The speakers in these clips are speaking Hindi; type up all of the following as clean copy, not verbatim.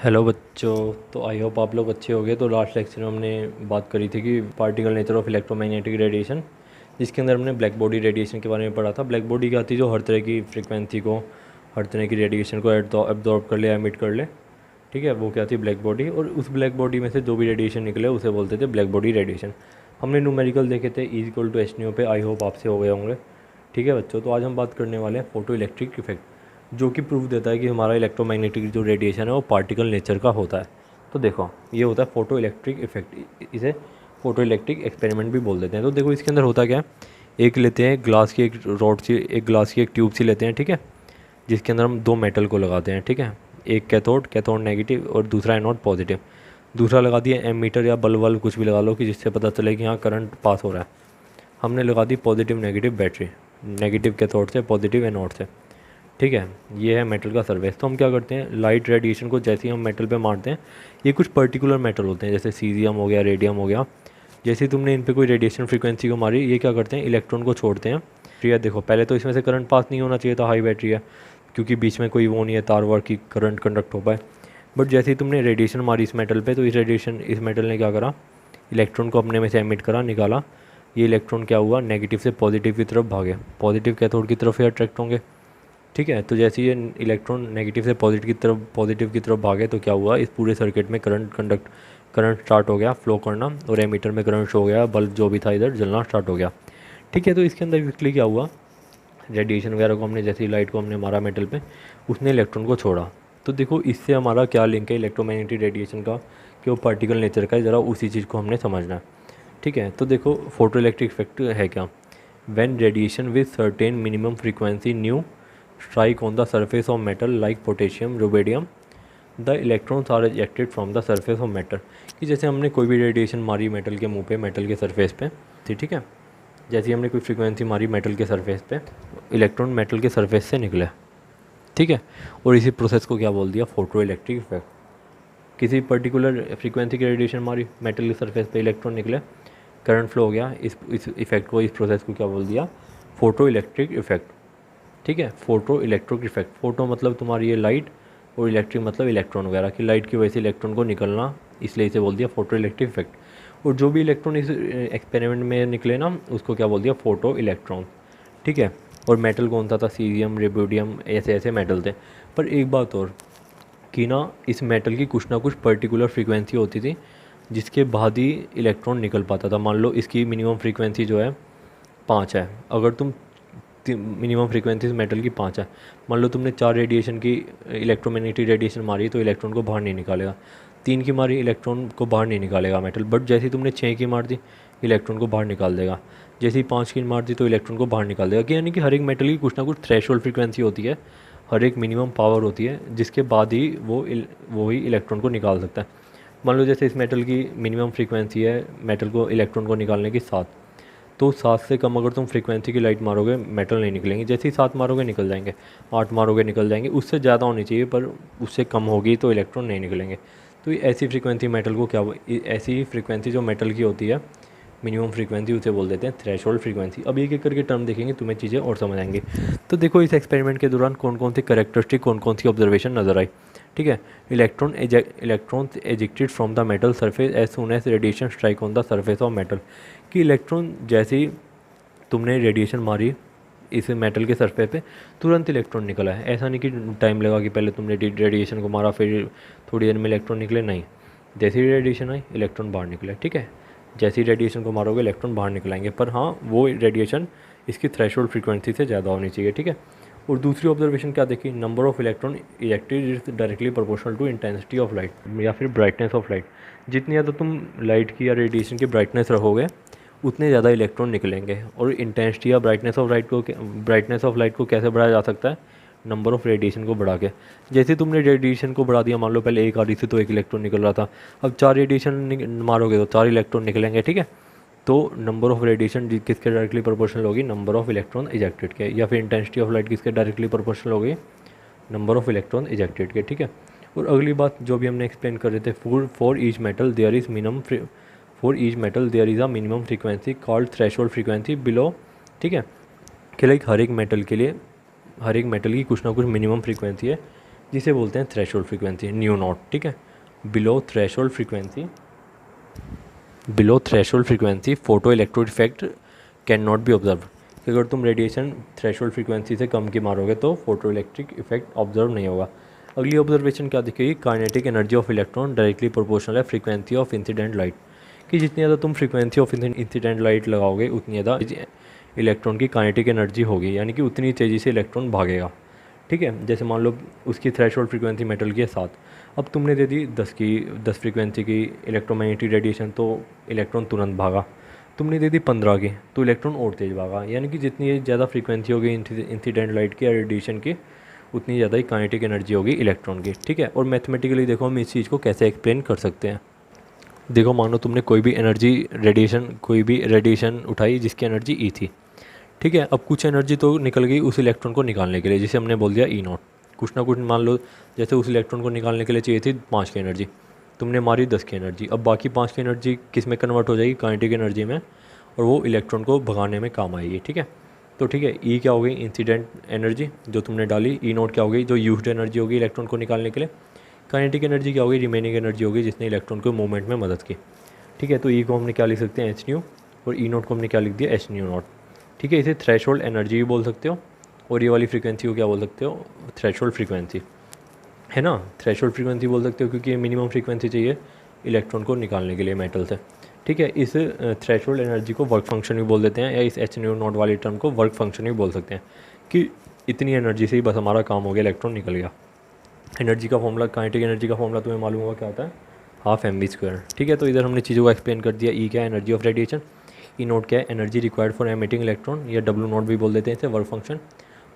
हेलो बच्चों। तो आई होप आप लोग अच्छे हो गए। तो लास्ट लेक्चर में हमने बात करी थी कि particle nature of electromagnetic radiation, जिसके अंदर हमने ब्लैक बॉडी रेडिएशन के बारे में पढ़ा था। ब्लैक बॉडी क्या थी, जो हर तरह की फ्रिक्वेंसी को, हर तरह की रेडिएशन को एब्जॉर्ब कर ले, एमिट कर ले। ठीक है, वो क्या थी, ब्लैक बॉडी। और उस ब्लैक बॉडी में से जो भी रेडिएशन निकले उसे बोलते थे ब्लैक बॉडी रेडिएशन। हमने न्यूमेरिकल देखे थे E=h पे। आई होप आपसे हो गए होंगे। ठीक है बच्चों, तो आज हम बात करने वाले हैं फोटो इलेक्ट्रिक इफेक्ट, जो कि प्रूव देता है कि हमारा इलेक्ट्रोमैग्नेटिक जो रेडिएशन है वो पार्टिकल नेचर का होता है। तो देखो, ये होता है फोटो इलेक्ट्रिक इफेक्ट। इसे फोटो इलेक्ट्रिक एक्सपेरिमेंट भी बोल देते हैं। तो देखो, इसके अंदर होता क्या है, एक लेते हैं ग्लास की एक रॉड सी, एक ग्लास की एक ट्यूब सी लेते हैं। ठीक है, जिसके अंदर हम दो मेटल को लगाते हैं। ठीक है, एक कैथोड नेगेटिव और दूसरा एनोड पॉजिटिव। दूसरा लगा दिया एमीटर या बल्ब कुछ भी लगा लो कि जिससे पता चले कि यहाँ करंट पास हो रहा है। हमने लगा the positive negative battery, negative cathode से, पॉजिटिव एनोड से। ठीक है, ये है मेटल का सरफेस। तो हम क्या करते हैं, लाइट रेडिएशन को जैसे ही हम मेटल पे मारते हैं, ये कुछ पर्टिकुलर मेटल होते हैं, जैसे सीजियम हो गया, रेडियम हो गया। जैसे ही तुमने इन पे कोई रेडिएशन फ्रीक्वेंसी को मारी, ये क्या करते हैं, इलेक्ट्रॉन को छोड़ते हैं। ठीक है, देखो पहले तो इसमें से करंट पास नहीं होना चाहिए था, हाई बैटरी है, क्योंकि बीच में कोई वो नहीं है तार वार की करंट कंडक्ट हो पाए। बट जैसे ही तुमने रेडिएशन मारी इस मेटल पे, तो इस मेटल ने क्या करा, इलेक्ट्रॉन को अपने में से एमिट करा, निकाला। ये इलेक्ट्रॉन क्या हुआ, नेगेटिव से पॉजिटिव की तरफ भागे, पॉजिटिव कैथोड की तरफ ही अट्रैक्ट होंगे। ठीक है, तो जैसे ये इलेक्ट्रॉन नेगेटिव से पॉजिटिव की तरफ भागे, तो क्या हुआ, इस पूरे सर्किट में करंट स्टार्ट हो गया फ्लो करना, और एमीटर में करंट शो हो गया, बल्ब जो भी था इधर जलना स्टार्ट हो गया। ठीक है, तो इसके अंदर एक्चुअली क्या हुआ, रेडिएशन वगैरह को हमने, जैसे ही लाइट को हमने मारा मेटल पे, उसने इलेक्ट्रॉन को छोड़ा। तो देखो, इससे हमारा क्या लिंक है इलेक्ट्रोमैग्नेटिक रेडिएशन का, कि वो पार्टिकल नेचर का है, ज़रा उसी चीज़ को हमने समझना है। ठीक है, तो देखो फोटो इलेक्ट्रिक इफेक्ट है क्या, when radiation with certain minimum frequency new strike on the surface of metal like potassium, rubidium, the electrons are ejected from the surface of metal। कि जैसे हमने कोई भी रेडिएशन मारी मेटल के मुंह पे, मेटल के सरफेस पे, ठीक है, जैसे ही हमने कोई फ्रीक्वेंसी मारी मेटल के सरफेस पे, इलेक्ट्रॉन मेटल के सरफेस से निकले। ठीक है, और इसी प्रोसेस को क्या बोल दिया, फोटो इलेक्ट्रिक इफेक्ट। किसी पर्टिकुलर फ्रीक्वेंसी की रेडिएशन मारी मेटल के सरफेस पे, इलेक्ट्रॉन निकले, करंट फ्लो हो गया, इस इफेक्ट को, इस प्रोसेस को क्या बोल दिया, फोटो इलेक्ट्रिक इफेक्ट। ठीक है, फोटो इलेक्ट्रिक इफेक्ट। फोटो मतलब तुम्हारी ये लाइट, और इलेक्ट्रिक मतलब इलेक्ट्रॉन वगैरह की, लाइट की वजह से इलेक्ट्रॉन को निकलना, इसलिए इसे बोल दिया फोटो इलेक्ट्रिक इफेक्ट। और जो भी इलेक्ट्रॉन इस एक्सपेरिमेंट में निकले ना, उसको क्या बोल दिया, फोटो इलेक्ट्रॉन। ठीक है, और मेटल कौन सा था, सीजियम, रेबोडियम, ऐसे ऐसे मेटल थे। पर एक बात और, कि ना इस मेटल की कुछ ना कुछ पर्टिकुलर फ्रीक्वेंसी होती थी, जिसके बाद ही इलेक्ट्रॉन निकल पाता था। मान लो इसकी मिनिमम फ्रीक्वेंसी जो है 5 है, अगर तुम मिनिमम फ्रीक्वेंसी मेटल की 5 है, मान लो तुमने 4 रेडिएशन की इलेक्ट्रोमैग्नेटिक रेडिएशन मारी, तो इलेक्ट्रॉन को बाहर नहीं निकालेगा। 3 की मारी, इलेक्ट्रॉन को बाहर नहीं निकालेगा मेटल। बट जैसे ही तुमने 6 की मार दी, इलेक्ट्रॉन को बाहर निकाल देगा। जैसे ही 5 की मार दी, तो इलेक्ट्रॉन को बाहर निकाल देगा। कि यानी कि हर एक मेटल की कुछ ना कुछ थ्रेशोल्ड फ्रीक्वेंसी होती है, हर एक मिनिमम पावर होती है, जिसके बाद ही वो ही इलेक्ट्रॉन को निकाल सकता है। मान लो जैसे इस मेटल की मिनिमम फ्रीक्वेंसी है मेटल को, इलेक्ट्रॉन को निकालने की 7, तो 7 से कम अगर तुम फ्रीक्वेंसी की लाइट मारोगे, मेटल नहीं निकलेंगे। जैसे ही 7 मारोगे निकल जाएंगे, 8 मारोगे निकल जाएंगे। उससे ज़्यादा होनी चाहिए, पर उससे कम होगी तो इलेक्ट्रॉन नहीं निकलेंगे। तो ये ऐसी फ्रीक्वेंसी मेटल को क्या, ऐसी फ्रीक्वेंसी जो मेटल की होती है मिनिमम फ्रीक्वेंसी, उसे बोल देते हैं थ्रेशोल्ड फ्रीक्वेंसी। अब एक एक करके टर्म देखेंगे, तुम्हें चीज़ें और समझ आएंगी। तो देखो, इस एक्सपेरिमेंट के दौरान कौन कौन सी करेक्टरिस्टिक, कौन कौन सी ऑब्जर्वेशन नजर आई। ठीक है, electrons ejected from the metal surface as soon as radiation strike on the surface of metal. कि इलेक्ट्रॉन जैसे ही तुमने रेडिएशन मारी इस मेटल के सरफेस पे, तुरंत इलेक्ट्रॉन निकला है। ऐसा नहीं कि टाइम लगा, कि पहले तुमने रेडिएशन को मारा फिर थोड़ी देर में इलेक्ट्रॉन निकले, नहीं। जैसे ही रेडिएशन आई, इलेक्ट्रॉन बाहर निकले। ठीक है, जैसे ही रेडिएशन को मारोगे, इलेक्ट्रॉन बाहर निकलेंगे। पर हाँ, वो रेडिएशन इसकी थ्रेशोल्ड फ्रीक्वेंसी से ज़्यादा होनी चाहिए। ठीक है, और दूसरी ऑब्जर्वेशन क्या देखी, number of electron ejected is directly proportional to intensity of light, या फिर ब्राइटनेस ऑफ लाइट। जितनी ज़्यादा तुम लाइट की या रेडिएशन की ब्राइटनेस रखोगे, उतने ज़्यादा इलेक्ट्रॉन निकलेंगे। और इंटेंसिटी या ब्राइटनेस ऑफ लाइट को कैसे बढ़ाया जा सकता है, नंबर ऑफ रेडिएशन को बढ़ा के। जैसे तुमने रेडिएशन को बढ़ा दिया, मान लो पहले एक आ रही थी तो 1 इलेक्ट्रॉन निकल रहा था, अब 4 रेडिएशन मारोगे तो 4 इलेक्ट्रॉन निकलेंगे। ठीक है, तो नंबर ऑफ रेडिएशन किसके डायरेक्टली प्रोपोर्शनल होगी, नंबर ऑफ इलेक्ट्रॉन इजेक्टेड के। या फिर इंटेंसिटी ऑफ लाइट किसके डायरेक्टली प्रोपोर्शनल होगी, नंबर ऑफ इलेक्ट्रॉन इजेक्टेड के। ठीक है, और अगली बात जो भी हमने एक्सप्लेन कर रहे थे, for each metal there is a minimum frequency called threshold frequency below. ठीक है, कि लाइक हर एक मेटल के लिए, हर एक मेटल की कुछ ना कुछ मिनिमम फ्रीक्वेंसी है, जिसे बोलते हैं थ्रेशोल्ड फ्रीक्वेंसी, न्यू नॉट। ठीक है, below threshold frequency, below threshold frequency photo electro effect can not be observe. कि अगर तुम रेडिएशन थ्रेशोल्ड फ्रीक्वेंसी से कम की मारोगे तो फोटो इलेक्ट्रिक इफेक्ट ऑब्जर्व नहीं होगा। अगली ऑब्जर्वेशन क्या दिखेगी, kinetic energy of electron directly proportional है फ्रीक्वेंसी ऑफ इंसिडेंट लाइट। कि जितनी ज़्यादा तुम फ्रीक्वेंसी ऑफ इंसिडेंट लाइट लगाओगे उतनी ज़्यादा इलेक्ट्रॉन की काइनेटिक एनर्जी होगी, यानी कि उतनी तेज़ी से इलेक्ट्रॉन भागेगा। ठीक है, जैसे मान लो उसकी थ्रेशोल्ड फ्रीक्वेंसी मेटल की है 7, अब तुमने दे दी 10 फ्रीक्वेंसी की इलेक्ट्रोमैग्नेटिक रेडिएशन, तो इलेक्ट्रॉन तुरंत भागा। तुमने दे दी 15 की, तो इलेक्ट्रॉन और तेज़ भागा। यानी कि जितनी ज़्यादा फ्रीक्वेंसी होगी इंसिडेंट लाइट की या रेडिएशन की, उतनी ज़्यादा ही काइनेटिक एनर्जी होगी इलेक्ट्रॉन की। ठीक है, और मैथमेटिकली देखो हम इस चीज़ को कैसे एक्सप्लेन कर सकते हैं। देखो मानो तुमने कोई भी रेडिएशन उठाई जिसकी एनर्जी ई थी। ठीक है, अब कुछ एनर्जी तो निकल गई उस इलेक्ट्रॉन को निकालने के लिए, जिसे हमने बोल दिया ई नॉट। कुछ ना कुछ मान लो, जैसे उस इलेक्ट्रॉन को निकालने के लिए चाहिए थी 5 की एनर्जी, तुमने मारी 10 की एनर्जी। अब बाकी 5 की एनर्जी किस में कन्वर्ट हो जाएगी, काइनेटिक एनर्जी में, और वो इलेक्ट्रॉन को भगाने में काम आएगी। ठीक है, तो ठीक है, ई क्या हो गई, इंसिडेंट एनर्जी जो तुमने डाली। ई नॉट क्या हो गई, जो यूज्ड एनर्जी होगी इलेक्ट्रॉन को निकालने के लिए। काइनेटिक एनर्जी क्या होगी, रिमेनिंग एनर्जी होगी जिसने इलेक्ट्रॉन को मूवमेंट में मदद की। ठीक है, तो ई को हमने क्या लिख सकते हैं, एच न्यू, और ई नॉट को हमने क्या लिख दिया, एच न्यू नॉट। ठीक है, इसे थ्रेशोल्ड एनर्जी भी बोल सकते हो, और ये वाली फ्रीक्वेंसी को क्या बोल सकते हो, थ्रेशोल्ड फ्रीक्वेंसी, है ना। थ्रेशोल्ड फ्रीक्वेंसी बोल सकते हो क्योंकि ये मिनिमम फ्रीक्वेंसी चाहिए इलेक्ट्रॉन को निकालने के लिए मेटल से। ठीक है, इस थ्रेशोल्ड एनर्जी को वर्क फंक्शन भी बोल देते हैं, या इस एच न्यू नॉट वाली टर्म को वर्क फंक्शन भी बोल सकते हैं, कि इतनी एनर्जी से ही बस हमारा काम हो गया, इलेक्ट्रॉन निकल गया। एनर्जी का फॉर्मूला, काइनेटिक एनर्जी का फॉर्मूला तुम्हें मालूम होगा क्या होता है, हाफ एम वी स्क्वायर। ठीक है, तो इधर हमने चीज़ों को एक्सप्लेन कर दिया। ई क्या है, energy of radiation. E note क्या है, energy required for emitting electron, या डब्ल्यू नोट भी बोल देते हैं इसे, वर्क फंक्शन।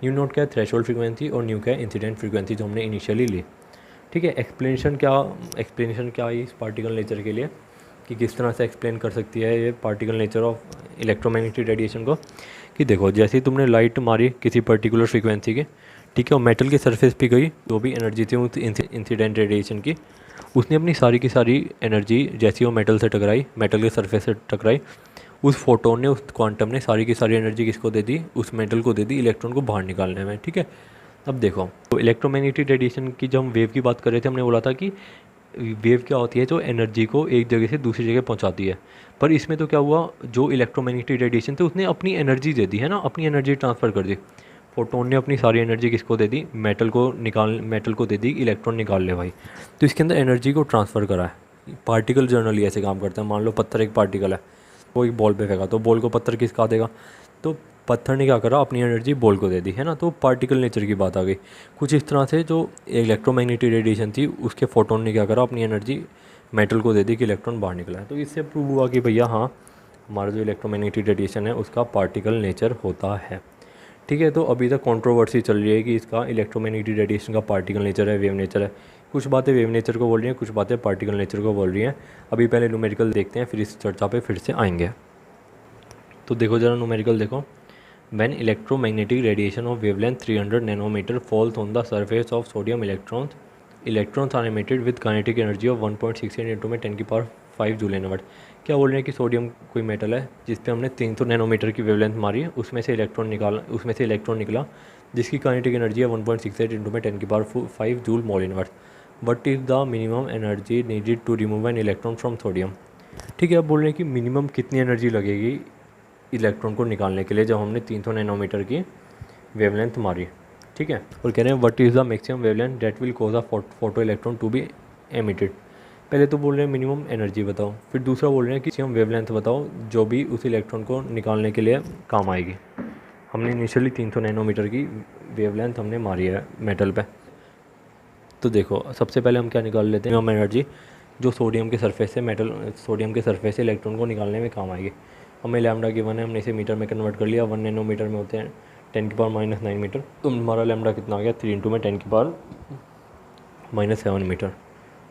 न्यू नोट क्या है, थ्रेशोल्ड फ्रीक्वेंसी, और न्यू क्या है, इंसिडेंट फ्रीक्वेंसी जो हमने इनिशियली ली। ठीक है, एक्सप्लेनेशन क्या है इस पार्टिकल नेचर के लिए, कि किस तरह से एक्सप्लेन कर सकती है ये particle nature of electromagnetic radiation को। कि देखो, जैसे ही तुमने लाइट मारी किसी पर्टिकुलर फ्रीक्वेंसी की, ठीक है, और मेटल के सरफेस पे गई, जो भी एनर्जी थी उस इंसिडेंट रेडिएशन की, उसने अपनी सारी की सारी एनर्जी, जैसी वो मेटल से टकराई, मेटल के सरफेस से टकराई, उस फोटोन ने, उस क्वांटम ने सारी की सारी एनर्जी किसको दे दी, उस मेटल को दे दी इलेक्ट्रॉन को बाहर निकालने में। ठीक है, अब देखो, तो इलेक्ट्रोमैग्नेटिक रेडिएशन की जब हम वेव की बात कर रहे थे, हमने बोला था कि वेव क्या होती है, जो एनर्जी को एक जगह से दूसरी जगह पहुंचाती है। पर इसमें तो क्या हुआ, जो इलेक्ट्रोमैग्नेटिक रेडिएशन थे उसने अपनी एनर्जी दे दी, है ना, अपनी एनर्जी ट्रांसफ़र कर दी। फोटोन ने अपनी सारी एनर्जी किसको दे दी, मेटल को दे दी, इलेक्ट्रॉन निकाल ले भाई। तो इसके अंदर एनर्जी को ट्रांसफ़र करा है। पार्टिकल जनरली ऐसे काम करते हैं। मान लो पत्थर एक पार्टिकल है, वो एक बॉल पे फेंका, तो बॉल को पत्थर किसका देगा, तो पत्थर ने क्या करा, अपनी एनर्जी बॉल को दे दी, है ना। तो पार्टिकल नेचर की बात आ गई। कुछ इस तरह से जो इलेक्ट्रोमैग्नेटिक रेडिएशन थी उसके फोटोन ने क्या करा, अपनी एनर्जी मेटल को दे दी कि इलेक्ट्रॉन बाहर निकला है। तो इससे प्रूव हुआ कि भैया हाँ, हमारा जो इलेक्ट्रोमैग्नेटिक रेडिएशन है उसका पार्टिकल नेचर होता है। ठीक है, तो अभी तक कंट्रोवर्सी चल रही है कि इसका इलेक्ट्रोमैग्नेटिक रेडिएशन का पार्टिकल नेचर है, वेव नेचर है। कुछ बातें वेव नेचर को बोल रही हैं, कुछ बातें पार्टिकल नेचर को बोल रही हैं। अभी पहले न्यूमेरिकल देखते हैं, फिर इस चर्चा पे फिर से आएंगे। तो देखो जरा न्यूमेरिकल देखो। When electromagnetic radiation of wavelength 300 nanometer falls on the surface of sodium electrons are emitted with kinetic energy of 1.68 into में 10 की पावर 5 जूल एनवर्ट। क्या बोल रहे हैं कि सोडियम कोई मेटल है जिस पे हमने 300 नैनोमीटर की वेवलेंथ मारी है, उसमें से इलेक्ट्रॉन निकला जिसकी काइनेटिक एनर्जी है 1.68 इंटू में 10 की power 5 joule mole invert. But is the minimum energy needed to remove an electron from sodium. ठीक है, अब बोल रहे हैं कि मिनिमम कितनी एनर्जी लगेगी इलेक्ट्रॉन को निकालने के लिए जब हमने 300 नैनोमीटर की वेवलेंथ मारी। ठीक है, और कह रहे हैं what is the maximum wavelength that will cause a photo electron to be emitted. पहले तो बोल रहे हैं मिनिमम एनर्जी बताओ, फिर दूसरा बोल रहे हैं कि मैक्सिमम वेवलेंथ बताओ जो भी उस इलेक्ट्रॉन को निकालने के लिए काम आएगी। हमने इनिशियली 300 नैनोमीटर की वेवलेंथ हमने मारी है मेटल पे। तो देखो सबसे पहले हम क्या निकाल लेते हैं, मिनिमम एनर्जी जो सोडियम के सरफेस से इलेक्ट्रॉन को निकालने में काम आएगी। हमें लैम्डा गिवन है, हमने इसे मीटर में कन्वर्ट कर लिया। 1 नैनोमीटर में होते हैं 10 की पावर -9 मीटर। तो हमारा लैम्डा कितना आ गया, 3 इंटू में 10 की पावर -7 मीटर।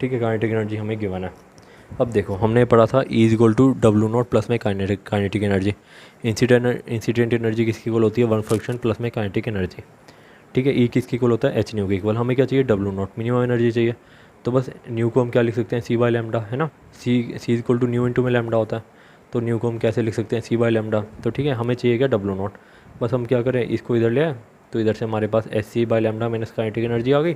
ठीक है, काइनेटिक एनर्जी हमें गिवन है। अब देखो हमने पढ़ा था E equal to W0 plus में काइनेटिक एनर्जी। इंसिडेंट एनर्जी किसकी इक्वल होती है, वर्क फंक्शन प्लस में काइनेटिक एनर्जी। ठीक है, E किसकी इक्वल होता है, H न्यू के इक्वल। हमें क्या चाहिए, W0 मिनिमम एनर्जी चाहिए। तो बस न्यू को हम क्या लिख सकते हैं, C बाय लैम्डा, है ना। C equal to nu into में लैम्डा होता है, तो न्यू को हम कैसे लिख सकते हैं, C बाय लैम्डा। तो ठीक है, हमें चाहिए क्या, W0। बस हम क्या करें, इसको इधर ले आए, तो इधर से हमारे पास SC by lambda minus kinetic energy आ गई।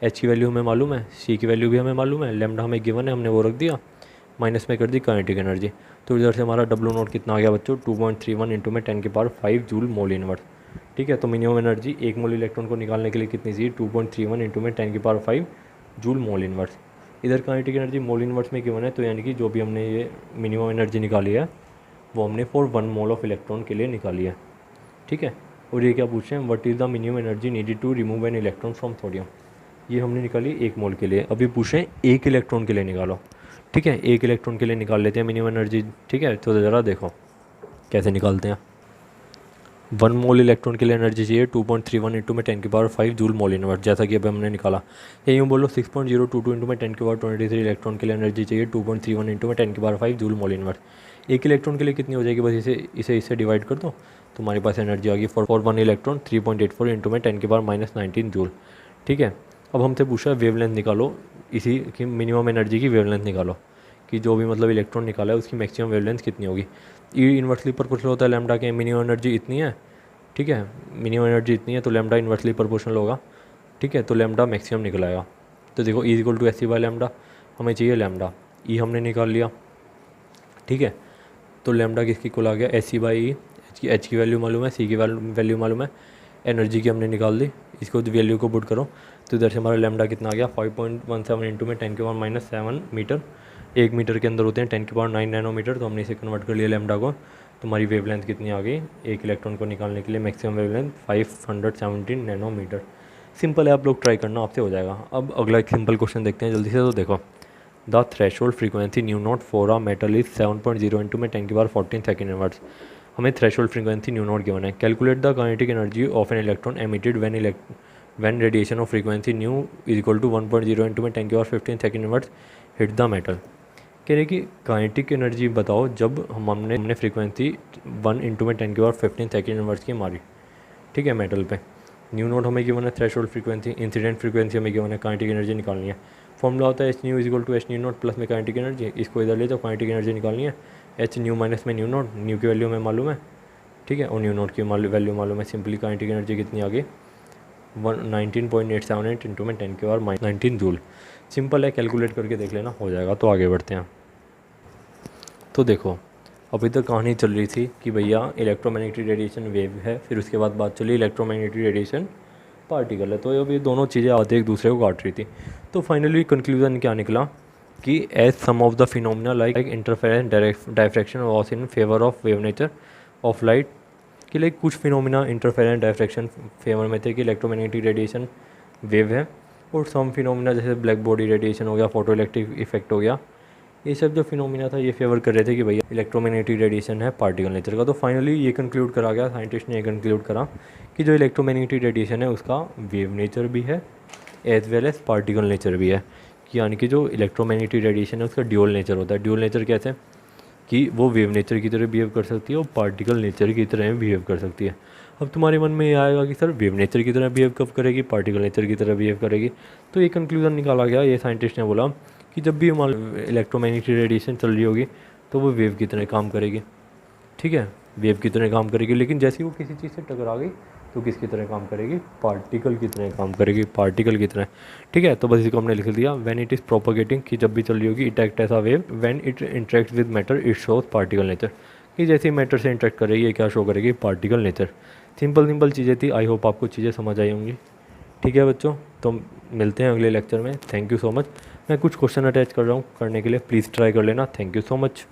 एच की वैल्यू हमें मालूम है, सी की वैल्यू भी हमें मालूम है, लेमडा हमें गिवन है, हमने वो रख दिया, माइनस में कर दी काइनेटिक एनर्जी। तो इधर से हमारा डब्ल्यू नॉट कितना आ गया बच्चों, 2.31 इंटू में 10⁵ जूल मोल इनवर्स। ठीक है, तो मिनिमम एनर्जी एक मोल इलेक्ट्रॉन को निकालने के लिए कितनी चाहिए, 2.31 इंटू में 10⁵ जूल मोल इनवर्स। इधर काइनेटिक एनर्जी मोल इनवर्स में गिवन है, तो यानी कि जो भी हमने ये मिनिमम एनर्जी निकाली है वो हमने फॉर 1 मोल ऑफ इलेक्ट्रॉन के लिए निकाली है। ठीक है, और ये क्या पूछ रहे हैं, what is the minimum energy needed to remove an electron from sodium. ये हमने निकाली 1 मोल के लिए। अभी पूछ रहे हैं 1 इलेक्ट्रॉन के लिए निकालो। ठीक है, 1 इलेक्ट्रॉन के लिए निकाल लेते हैं मिनिमम एनर्जी। ठीक है, तो ज़रा देखो कैसे निकालते हैं। 1 मोल इलेक्ट्रॉन के लिए एनर्जी चाहिए 2.31 इंटू में 10⁵ जूल मोल इनवर्स, जैसा कि अभी हमने निकाला। या यूँ बोलो 6.022 इंटू में 10⁻23 इलेक्ट्रॉन के लिए एनर्जी चाहिए 2.31 इंटू में 10⁵ जूल मोल इनवर्स। 1 इलेक्ट्रॉन के लिए कितनी हो जाएगी, बस इसे इससे डिवाइड कर दो, तुम्हारे पास एनर्जी आ गई फॉर 1 इलेक्ट्रॉन 3.84 इंटू में 10⁻⁻19 जूल। ठीक है, अब हमसे पूछा है वेवलेंथ निकालो, इसी की मिनिमम एनर्जी की वेवलेंथ निकालो, कि जो भी मतलब इलेक्ट्रॉन निकाला है उसकी मैक्सिमम वेवलेंथ कितनी होगी। ई इन्वर्सली प्रोपोर्शनल होता है लैम्डा के, मिनिमम एनर्जी इतनी है। ठीक है, मिनिमम एनर्जी इतनी है तो लैम्डा इन्वर्सली प्रोपोर्शनल होगा। ठीक है, तो लैम्डा मैक्सिमम निकल आएगा। तो देखो E equal to S C by lambda, हमें चाहिए लैम्डा, ई हमने निकाल लिया। ठीक है, तो लैम्डा किसकी इक्वल आ गया, S C by E. H की वैल्यू मालूम है, सी की वैल्यू मालूम है, एनर्जी की हमने निकाल दी, इसको वैल्यू को पुट करो तो इधर से हमारा लैम्डा कितना आ गया 5.17 इंटू में 10⁻⁻7 मीटर। 1 मीटर के अंदर होते हैं 10⁹ नैनोमीटर, तो हमने इसे कन्वर्ट कर लिया लैम्डा को। तुम्हारी वेवलेंथ कितनी आ गई, एक इलेक्ट्रॉन को निकालने के लिए मैक्सिमम वेवलेंथ 517 नैनोमीटर। सिंपल है, आप लोग ट्राई करना, आपसे हो जाएगा। अब अगला एक सिंपल क्वेश्चन देखते हैं जल्दी से। तो देखो, the threshold frequency nu not for a metal is 7.0 into में 10⁻14 सेकेंड इनवर्स। हमें threshold frequency nu not given है। Calculate the kinetic energy of an electron emitted when radiation of frequency nu is equal to 1.0 into में 10⁻15 second inverse hit the metal. कह रहे कि काइनेटिक एनर्जी बताओ जब हमने फ्रीक्वेंसी 1 इंटू में 10⁻15 सेकेंड इनवर्स की मारी। ठीक है, मेटल पे न्यू नोट हमें गिवन है, थ्रेशोल्ड फ्रीक्वेंसी, इंसिडेंट फ्रीक्वेंसी हमें गिवन है, काइनेटिक एनर्जी निकालनी है। फॉर्मूला होता है H nu is equal to H nu naught plus में काइनेटिक एनर्जी। इसको इधर ले जाओ, काइनेटिक एनर्जी निकालनी है, एच न्यू माइनस में न्यू नोट, न्यू की वैल्यू हमें मालूम है। ठीक है, और न्यू नोट की वैल्यू मालूम है। सिंपली काइनेटिक एनर्जी कितनी आ गई 19.878 इंटू में 10⁻19 जूल। सिंपल है, कैलकुलेट करके देख लेना, हो जाएगा। तो आगे बढ़ते हैं। तो देखो, अभी तक कहानी चल रही थी कि भैया इलेक्ट्रोमैग्नेटिक रेडिएशन वेव है, फिर उसके बाद बात चली इलेक्ट्रोमैग्नेटिक रेडिएशन पार्टिकल है। तो अब ये दोनों चीज़ें आते एक दूसरे को काट रही थी। तो फाइनली कंक्लूजन क्या निकला कि as some of the phenomena like interference diffraction was in favour of wave nature of light, कि लाइक कुछ फिनोमिना इंटरफेरेंस डायफ्रैक्शन फेवर में थे कि इलेक्ट्रोमैग्नेटिक रेडिएशन वेव है, और सम फिनोमिना जैसे ब्लैक बॉडी रेडिएशन हो गया, फोटो इलेक्ट्रिक इफेक्ट हो गया, ये सब जो फिनोमिना था ये फेवर कर रहे थे कि भैया इलेक्ट्रोमैग्नेटिक रेडिएशन है पार्टिकल नेचर का। तो फाइनली ये कंक्लूड करा गया, साइंटिस्ट ने ये कंक्लूड करा कि जो इलेक्ट्रोमैग्नेटिक रेडिएशन है उसका वेव नेचर भी है as well as particle nature भी है, कि यानी कि जो इलेक्ट्रोमैग्नेटिक रेडिएशन है उसका ड्यूअल नेचर होता है। ड्यूअल नेचर कैसे, कि वो वेव नेचर की तरह बिहेव कर सकती है और पार्टिकल नेचर की तरह बिहेव कर सकती है। अब तुम्हारे मन में ये आएगा कि सर वेव नेचर की तरह बिहेव कब करेगी, पार्टिकल नेचर की तरह बिहेव करेगी। तो ये कंक्लूजन निकाला गया, ये साइंटिस्ट ने बोला कि जब भी हमारी इलेक्ट्रोमैग्नेटिक रेडिएशन चल रही होगी तो वो वेव की तरह काम करेगी। ठीक है, वेव की तरह काम करेगी, लेकिन जैसे ही वो किसी चीज़ से टकरा गई तो किसकी तरह काम करेगी, पार्टिकल की तरह काम करेगी, पार्टिकल की तरह। ठीक है, तो बस इसको हमने लिख दिया, व्हेन इट इज़ प्रोपोगेटिंग, कि जब भी चल रही होगी, it act as a wave, when it interact with matter it shows particle nature, कि जैसे ही मैटर से इंटरेक्ट करेगी ये क्या शो करेगी, पार्टिकल नेचर। सिंपल चीज़ें थी, आई होप आपको चीज़ें समझ आई होंगी। ठीक है बच्चों, तो मिलते हैं अगले लेक्चर में। Thank you so much. मैं कुछ क्वेश्चन अटैच कर रहा हूँ करने के लिए, प्लीज़ ट्राई कर लेना। Thank you so much.